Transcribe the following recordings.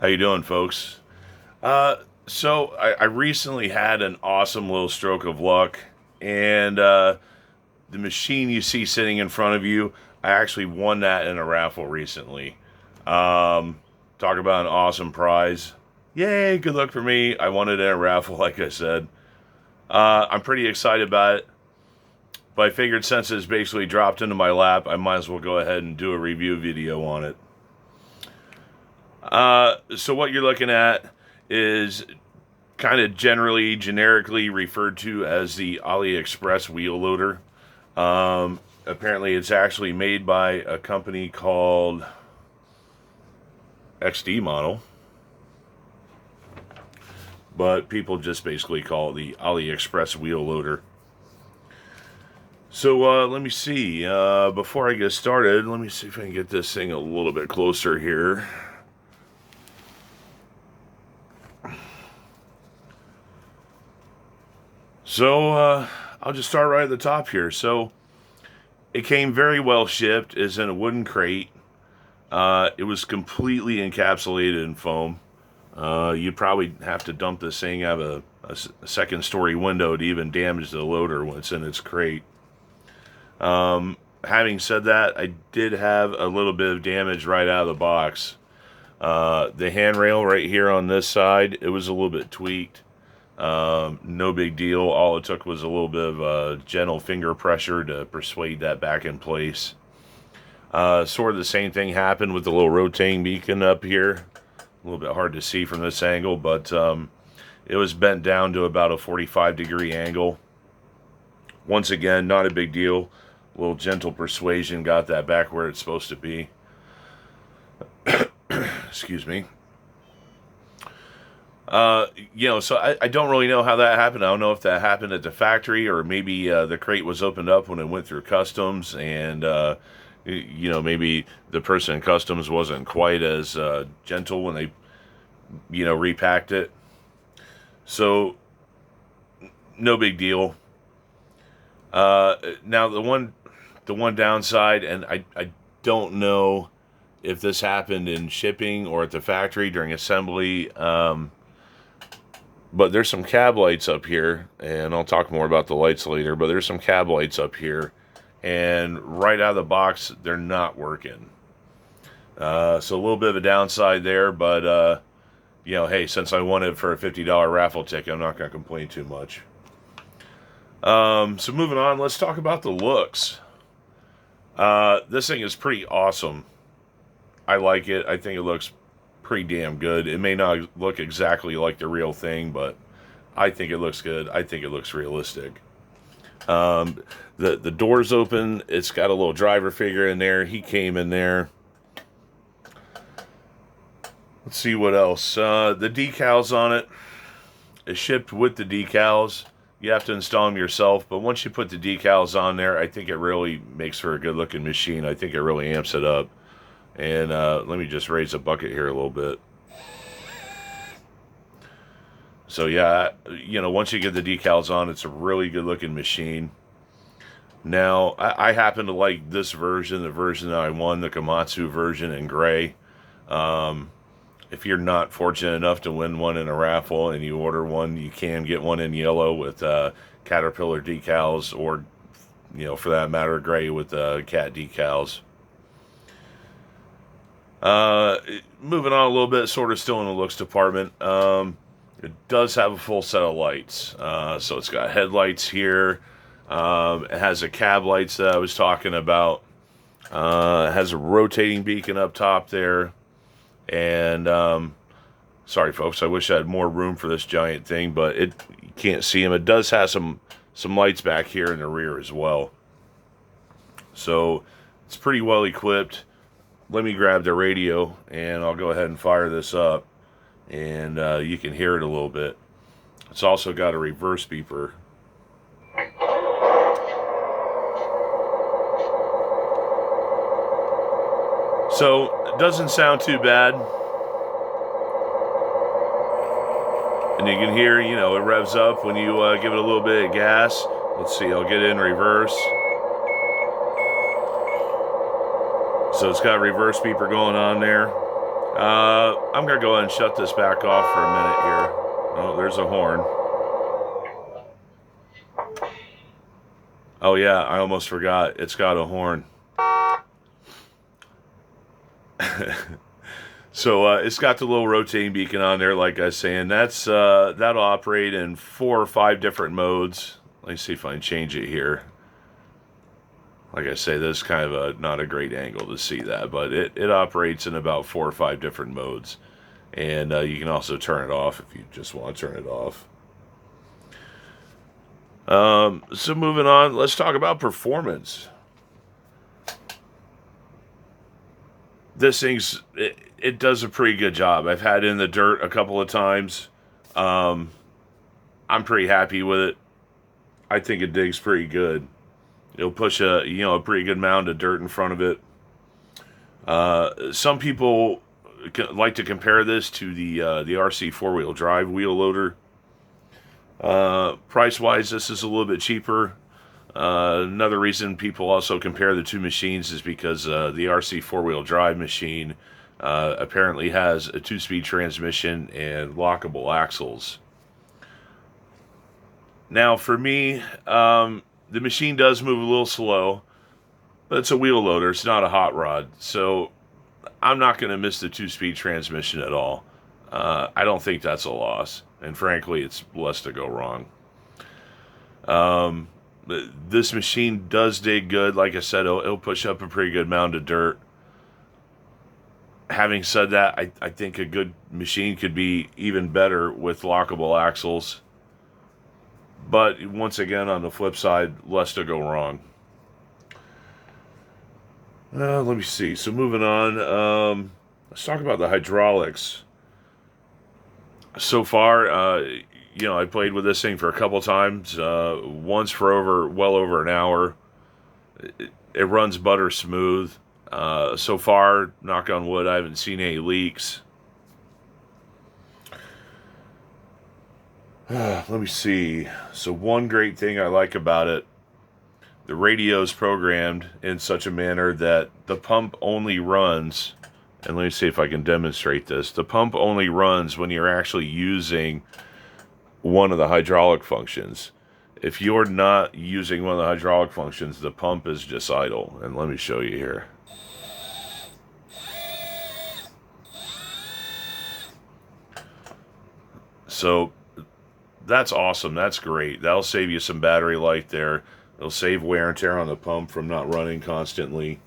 How you doing, folks? So I recently had an awesome little stroke of luck, and the machine you see sitting in front of you, I actually won that in a raffle recently. Talk about an awesome prize. Yay, good luck for me. I won it in a raffle, like I said. I'm pretty excited about it, but I figured since it's basically dropped into my lap, I might as well go ahead and do a review video on it. So what you're looking at is kind of generically referred to as the AliExpress wheel loader. Apparently, it's actually made by a company called XD Model, but people just basically call it the AliExpress wheel loader. So let me see. Before I get started, let me see if I can get this thing a little bit closer here. So I'll just start right at the top here. So it came very well shipped. It's in a wooden crate. It was completely encapsulated in foam. You'd probably have to dump this thing out of a second story window to even damage the loader when it's in its crate. Having said that, I did have a little bit of damage right out of the box. The handrail right here on this side, it was a little bit tweaked. No big deal. All it took was a little bit of gentle finger pressure to persuade that back in place. Sort of the same thing happened with the little rotating beacon up here. A little bit hard to see from this angle, but it was bent down to about a 45-degree angle. Once again, not a big deal. A little gentle persuasion got that back where it's supposed to be. Excuse me. So I don't really know how that happened. I don't know if that happened at the factory or maybe the crate was opened up when it went through customs and, maybe the person in customs wasn't quite as gentle when they, repacked it. So, no big deal. Now, the one downside, and I don't know if this happened in shipping or at the factory during assembly, but there's some cab lights up here, and I'll talk more about the lights later, but there's some cab lights up here, and right out of the box, they're not working. So a little bit of a downside there, but, hey, since I won it for a $50 raffle ticket, I'm not going to complain too much. So moving on, let's talk about the looks. This thing is pretty awesome. I like it. I think it looks pretty damn good. It may not look exactly like the real thing, but I think it looks good. I think it looks realistic. The door's open. It's got a little driver figure in there. He came in there. Let's see what else. The decals on it is shipped with the decals. You have to install them yourself, but once you put the decals on there, I think it really makes for a good looking machine. I think it really amps it up. And let me just raise the bucket here a little bit. So yeah, once you get the decals on, it's a really good looking machine. Now, I happen to like this version, the version that I won, the Komatsu version in gray. If you're not fortunate enough to win one in a raffle and you order one, you can get one in yellow with Caterpillar decals or, for that matter, gray with cat decals. Moving on a little bit, sort of still in the looks department. It does have a full set of lights. So it's got headlights here. It has the cab lights that I was talking about. It has a rotating beacon up top there. And, sorry folks, I wish I had more room for this giant thing, but you can't see them. It does have some lights back here in the rear as well. So it's pretty well equipped. Let me grab the radio and I'll go ahead and fire this up and you can hear it a little bit. It's also got a reverse beeper. So it doesn't sound too bad. And you can hear, it revs up when you give it a little bit of gas. Let's see, I'll get it in reverse. So it's got a reverse beeper going on there. I'm going to go ahead and shut this back off for a minute here. Oh, there's a horn. Oh, yeah, I almost forgot. It's got a horn. So it's got the little rotating beacon on there, like I was saying. That'll operate in 4 or 5 different modes. Let me see if I can change it here. Like I say, this is kind of not a great angle to see that, but it operates in about 4 or 5 different modes. And you can also turn it off if you just want to turn it off. So moving on, let's talk about performance. This it does a pretty good job. I've had it in the dirt a couple of times. I'm pretty happy with it. I think it digs pretty good. It'll push a pretty good mound of dirt in front of it. Some people like to compare this to the RC 4-wheel drive wheel loader. Price-wise, this is a little bit cheaper. Another reason people also compare the two machines is because the RC 4-wheel drive machine apparently has a 2-speed transmission and lockable axles. Now, for me, the machine does move a little slow, but it's a wheel loader. It's not a hot rod, so I'm not going to miss the 2-speed transmission at all. I don't think that's a loss, and frankly, it's less to go wrong. This machine does dig good. Like I said, it'll push up a pretty good mound of dirt. Having said that, I think a good machine could be even better with lockable axles. But once again, on the flip side, less to go wrong. Let me see. So moving on, let's talk about the hydraulics. So far, I played with this thing for a couple times. Once for well over an hour. It runs butter smooth. So far, knock on wood, I haven't seen any leaks. Let me see. So one great thing I like about it, the radio is programmed in such a manner that the pump only runs, and let me see if I can demonstrate this. The pump only runs when you're actually using one of the hydraulic functions. If you're not using one of the hydraulic functions, the pump is just idle. And let me show you here. So that's awesome. That's great. That'll save you some battery life there. It'll save wear and tear on the pump from not running constantly.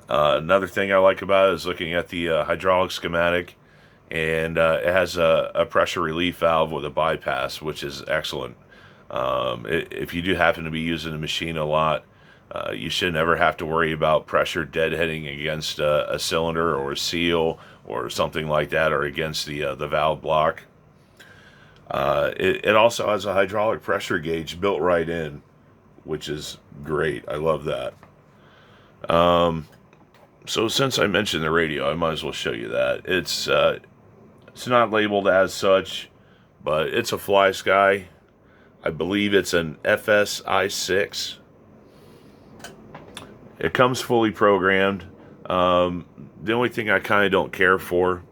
Another thing I like about it is looking at the hydraulic schematic, and it has a pressure relief valve with a bypass, which is excellent. If you do happen to be using the machine a lot, you should never have to worry about pressure deadheading against a cylinder or a seal or something like that, or against the valve block. It also has a hydraulic pressure gauge built right in, which is great. I love that. So since I mentioned the radio, I might as well show you that. It's not labeled as such, but it's a Fly Sky. I believe it's an FSI6. It comes fully programmed. The only thing I kind of don't care for,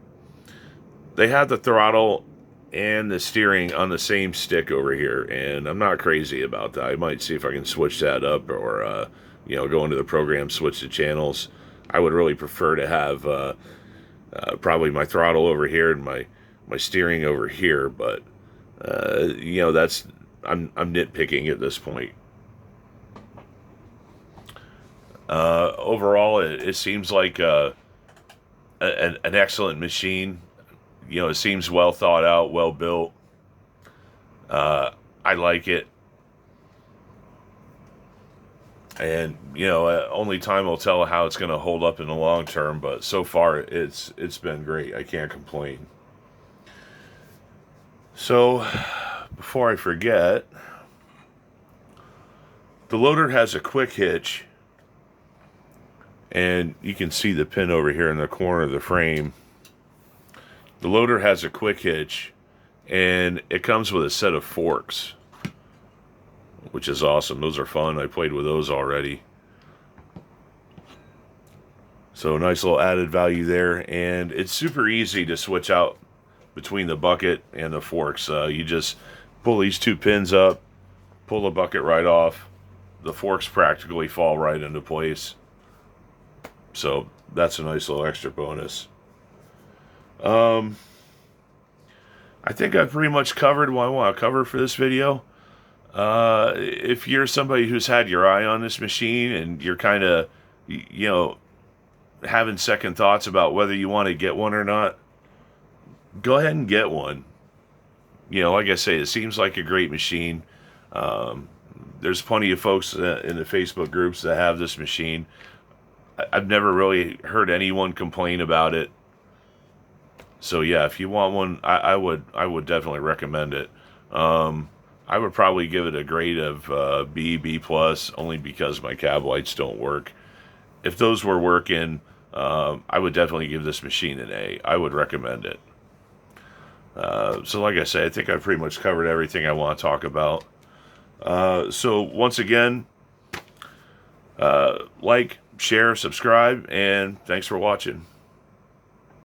they have the throttle and the steering on the same stick over here, and I'm not crazy about that. I might see if I can switch that up, or go into the program, switch the channels. I would really prefer to have probably my throttle over here and my steering over here, but that's I'm nitpicking at this point. Overall, it seems like an excellent machine. It seems well thought out, well built. I like it. And, only time will tell how it's going to hold up in the long term, but so far it's been great. I can't complain. So, before I forget, the loader has a quick hitch, and you can see the pin over here in the corner of the frame. The loader has a quick hitch, and it comes with a set of forks, which is awesome. Those are fun. I played with those already. So nice little added value there, and it's super easy to switch out between the bucket and the forks. You just pull these two pins up, pull the bucket right off. The forks practically fall right into place. So that's a nice little extra bonus. I think I've pretty much covered what I want to cover for this video. If you're somebody who's had your eye on this machine and you're kind of, you know, having second thoughts about whether you want to get one or not, go ahead and get one. You know, like I say, it seems like a great machine. There's plenty of folks in the Facebook groups that have this machine. I've never really heard anyone complain about it. So yeah, if you want one, I would definitely recommend it. I would probably give it a grade of B plus, only because my cab lights don't work. If those were working, I would definitely give this machine an A. I would recommend it. So like I say, I think I've pretty much covered everything I want to talk about. So once again, like, share, subscribe, and thanks for watching.